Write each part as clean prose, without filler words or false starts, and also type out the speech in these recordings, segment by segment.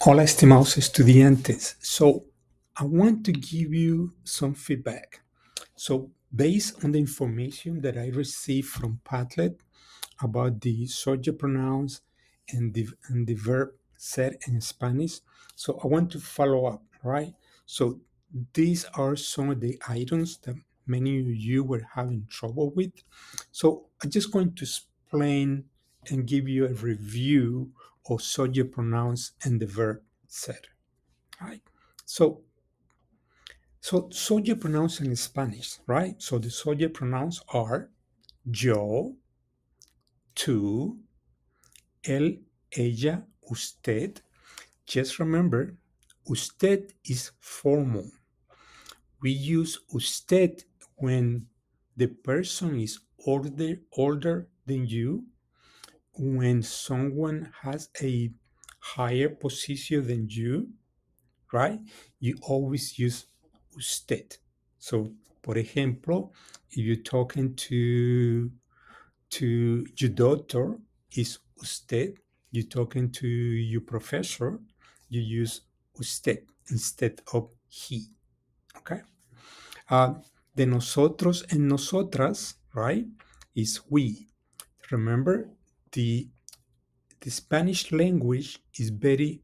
Hola, estimados estudiantes. So, I want to give you some feedback. So, based on the information that I received from Padlet about the subject pronouns and the verb ser in Spanish, so I want to follow up, right? So, these are some of the items that many of you were having trouble with. So, I'm just going to explain and give you a review of subject pronouns and the verb ser. Right. So, so subject pronouns in Spanish, right? So the subject pronouns are yo, tú, él, ella, usted. Just remember, usted is formal. We use usted when the person is older than you, when someone has a higher position than you, right? You always use usted. So, por ejemplo, if you're talking to your daughter, is usted. You're talking to your professor, you use usted instead of he. Okay. Uh, de nosotros and nosotras, right, is we. Remember, the the Spanish language is very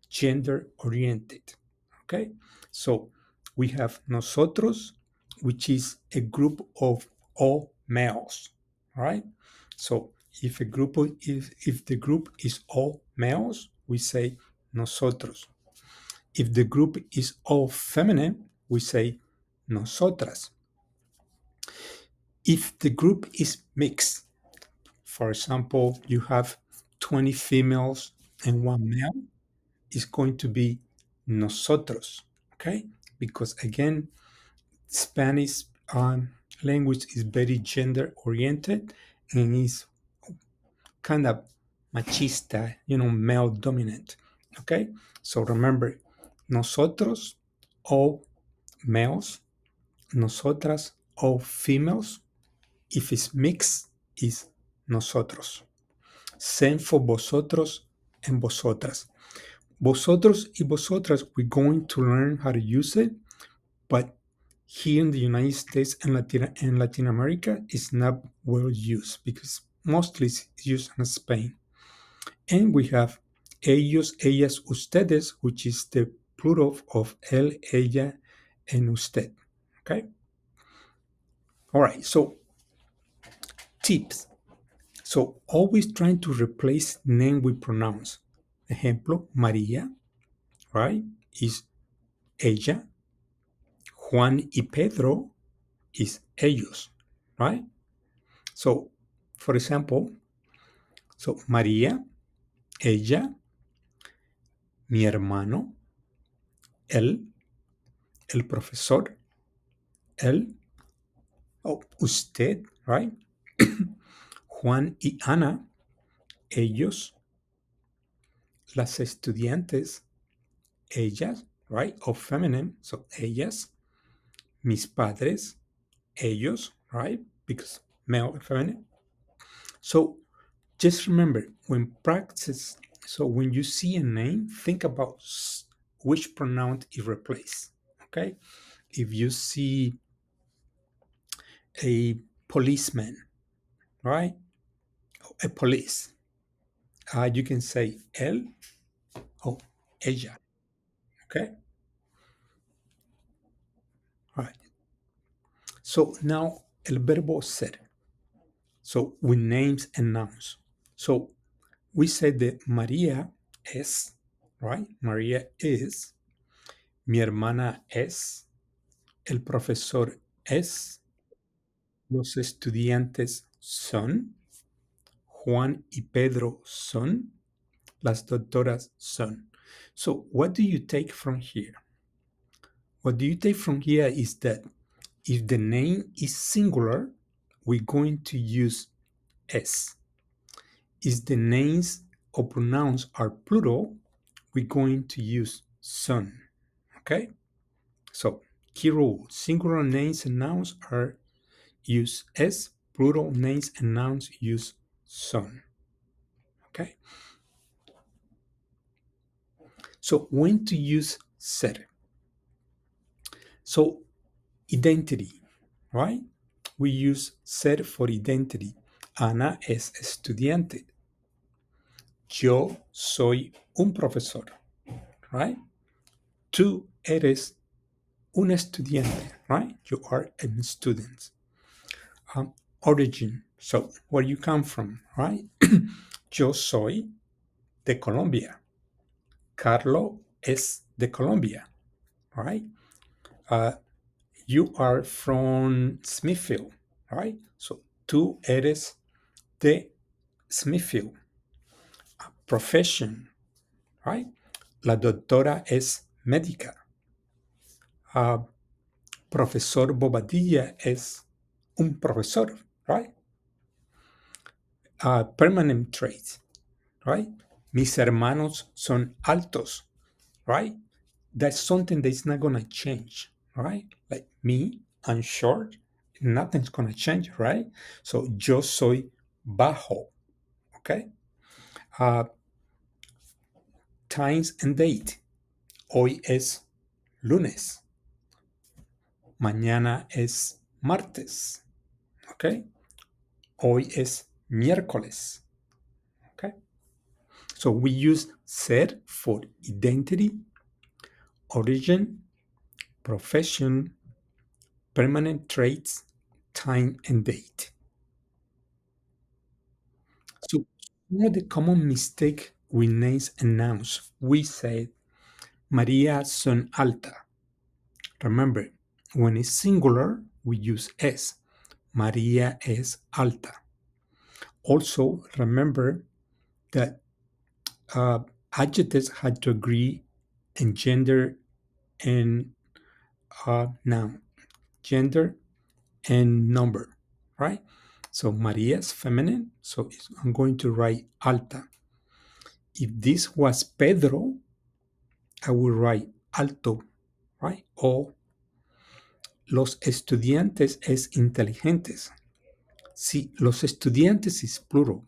gender oriented. Okay, so we have nosotros, which is a group of all males, right? So if the group is all males, we say nosotros. If the group is all feminine, we say nosotras. If the group is mixed, for example, you have 20 females and one male, is going to be nosotros, okay? Because again, Spanish language is very gender oriented and is kind of machista, male dominant, okay? So remember, nosotros, all males, nosotras, all females. If it's mixed, is nosotros. Same for vosotros and vosotras. Vosotros y vosotras, we're going to learn how to use it, but here in the United States and Latin America, it's not well used because mostly it's used in Spain. And we have ellos, ellas, ustedes, which is the plural of él, ella, and usted. Okay? All right, so tips. So always trying to replace name with pronouns. Ejemplo, María, right, is ella. Juan y Pedro is ellos, right? So, for example, so María, ella, mi hermano, él, el profesor, él, oh, usted, right? Juan y Ana, ellos, las estudiantes, ellas, right? Of feminine, so ellas, mis padres, ellos, right? Because male and feminine. So just remember when practice, so when you see a name, think about which pronoun it replaces. Okay. If you see a policeman, right? A police, you can say él or ella. Okay. All right. So now el verbo ser. So with names and nouns. So we said that María es, right? María is. Mi hermana es. El profesor es. Los estudiantes son. Juan y Pedro son. Las doctoras son. So, what do you take from here? What do you take from here is that if the name is singular, we're going to use es. If the names or pronouns are plural, we're going to use son. Okay? So, key rule, singular names and nouns are use s, plural names and nouns use son. Okay? So when to use ser? So identity, right? We use ser for identity. Ana es estudiante. Yo soy un profesor, right? Tú eres un estudiante, right? You are a student. Um, Origin, so where you come from, right? Yo soy de Colombia. Carlo es de Colombia, right? Uh, you are from Smithfield, right? So tú eres de Smithfield. Profession, right? La doctora es médica. Uh, Profesor Bobadilla es un profesor, right? Permanent traits, right? Mis hermanos son altos, right? That's something that's not gonna change, right? Like me, I'm short, nothing's gonna change, right? So yo soy bajo, okay? Uh, Times and date. Hoy es lunes. Mañana es martes, okay? Hoy es miércoles, okay? So we use ser for identity, origin, profession, permanent traits, time, and date. So one of the common mistake with names and nouns, we say María son alta. Remember, when it's singular, we use es. María es alta. Also, remember that uh, adjectives had to agree in gender and noun, gender and number, right? So María is feminine, so I'm going to write alta. If this was Pedro, I would write alto, right? Or los estudiantes es inteligentes. See, los estudiantes is plural.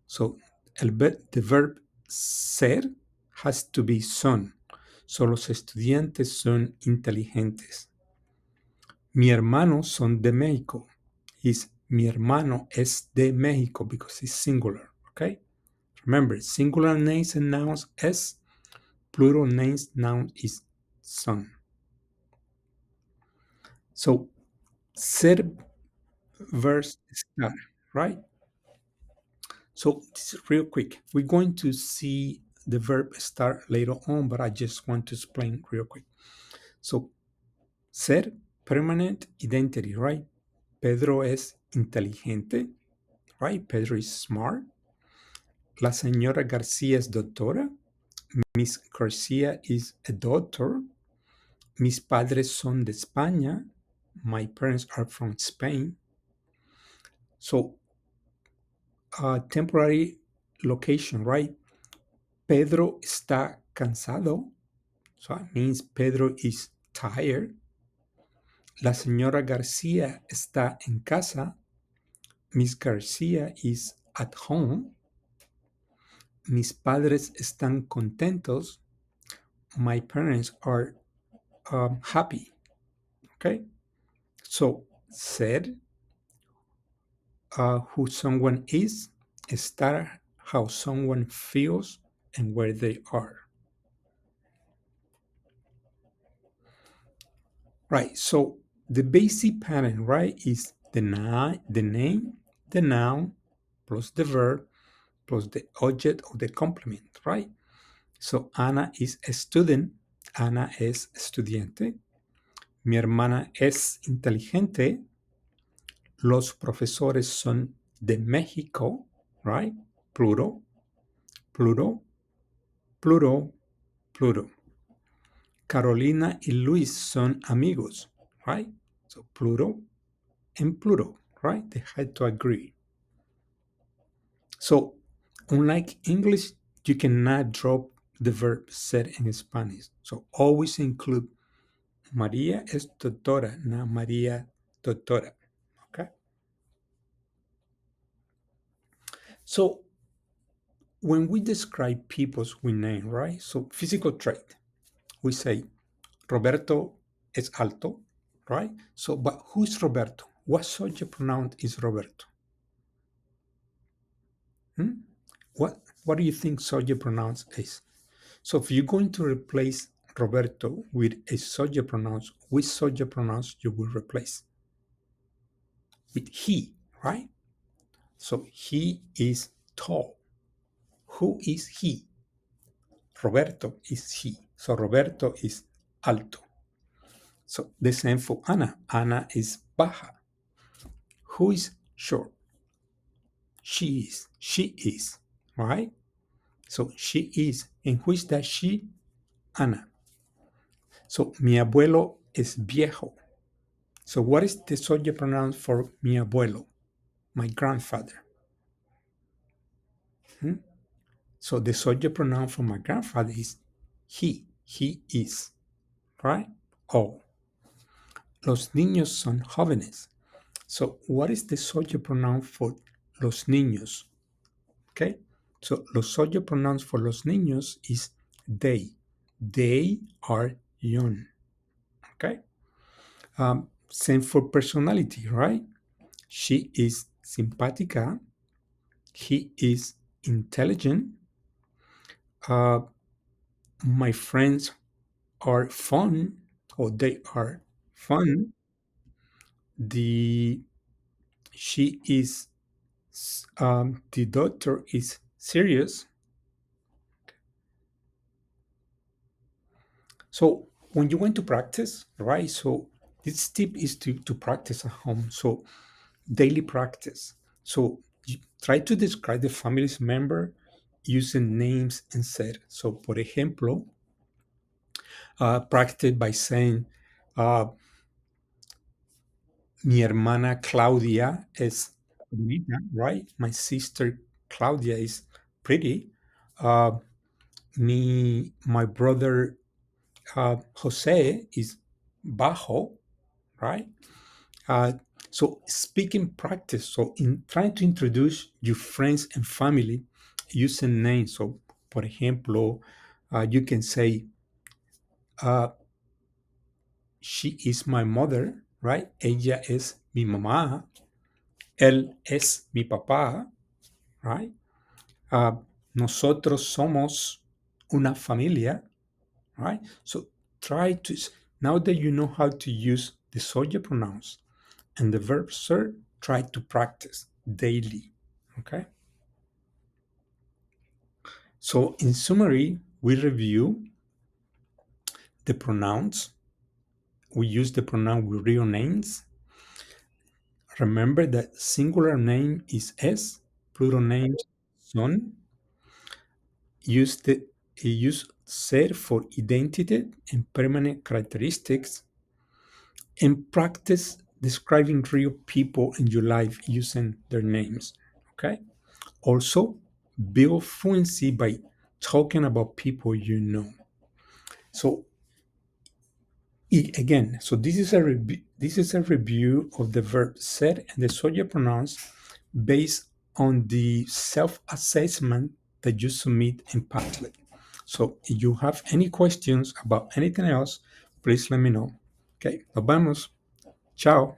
So the verb ser has to be son. So los estudiantes son inteligentes. Mi hermano son de México. Is mi hermano es de México because it's singular. Okay? Remember, singular names and nouns es, plural names noun is son. So ser verse estar, right? So this is real quick. We're going to see the verb estar later on, but I just want to explain real quick. So ser, permanent identity, right? Pedro es inteligente, right? Pedro is smart. La señora García es doctora. Miss García is a doctor. Mis padres son de España. My parents are from Spain. So, temporary location, right? Pedro está cansado. So it means Pedro is tired. La señora García está en casa. Miss García is at home. Mis padres están contentos. My parents are happy. Okay? So, ser, who someone is, estar, how someone feels, and where they are. Right. So the basic pattern, right, is the name, the noun, plus the verb, plus the object of the complement, right? So Ana is a student. Ana es estudiante. Mi hermana es inteligente. Los profesores son de México, right? Plural, plural, plural, plural. Carolina y Luis son amigos, right? So plural and plural, right? They had to agree. So, unlike English, you cannot drop the verb ser in Spanish. So, always include María es doctora, not María doctora. Okay? So, when we describe people's with name, right? So physical trait, we say Roberto es alto, right? So, but who is Roberto? What subject pronoun is Roberto? Hmm? What do you think subject pronoun is? So, if you're going to replace Roberto with a subject pronoun, which subject pronouns you will replace? With he, right? So he is tall. Who is he? Roberto is he. So Roberto is alto. So the same for Ana. Ana is baja. Who is short? She is. She is. Right? So she is. And who is that she? Ana. So mi abuelo es viejo. So what is the subject pronoun for mi abuelo? My grandfather. Hmm? So the subject pronoun for my grandfather is he. He is. Right? Oh, los niños son jóvenes. So what is the subject pronoun for los niños? Okay. So los subject pronouns for los niños is they. They are young. Okay. Same for personality, right? She is simpática. He is intelligent. Uh, my friends are fun, or they are fun. The she is the doctor is serious. So when you went to practice, right? So this tip is to practice at home. So daily practice. So you try to describe the family's member using names instead. So, por ejemplo, practice by saying, uh, mi hermana Claudia es bonita, right? My sister Claudia is pretty. Uh, my brother Jose is bajo, right? Uh, so speaking practice. So in trying to introduce your friends and family using names. So, por ejemplo, you can say, uh, "She is my mother," right? Ella es mi mamá. Él es mi papá, right? Uh, Nosotros somos una familia, right? So try to now that you know how to use the subject pronouns and the verb sir, try to practice daily. Okay. So in summary, we review the pronouns. We use the pronoun with real names. Remember that singular name is es, plural names son. Use ser for identity and permanent characteristics, and practice describing real people in your life using their names. Okay. Also, build fluency by talking about people you know. So again, so this is a review of the verb said and the subject pronouns based on the self-assessment that you submit in Padlet. So if you have any questions about anything else, please let me know. Okay, nos vemos. Ciao.